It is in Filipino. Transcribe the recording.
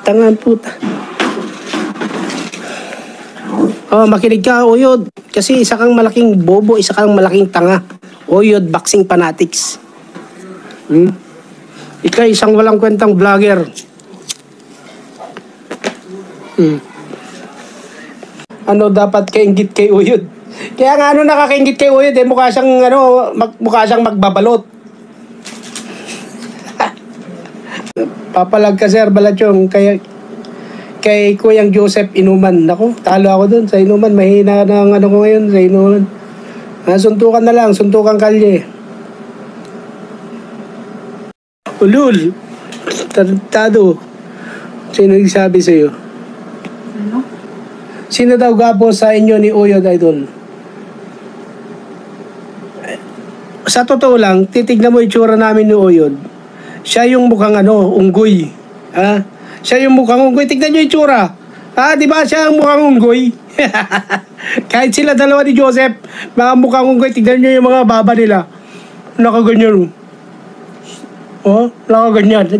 Tangan puta. Oh, makinig ka, Uyod. Kasi isa kang malaking bobo, isa kang malaking tanga. Uyod, boxing fanatics. Ikaw isang walang kwentang vlogger. Ano dapat kainggit kay Uyod? Kaya nga ano nakakainggit kay Uyod eh, mukha siyang magbabalot. Papalag ka sir, Balachong, kay Kuyang Joseph Inuman. Naku, talo ako dun sa Inuman. Mahina na ang ano ko ngayon sa Inuman. Suntukan na lang, suntukan kalye. Ulul. Tarantado. Sino nagsabi sa'yo? Ano? Sino daw gapo sa inyo ni Uyod, idol? Sa totoo lang, titignan mo itsura namin ni Uyod. Siya yung mukhang unggoy. Ha? Siya yung mukhang unggoy. Tignan nyo itsura. Ha? Di ba siya yung mukhang unggoy? Kahit sila dalawa ni Joseph, mga mukhang unggoy. Tignan nyo yung mga baba nila. Nakaganyan. Oh, nakaganyan.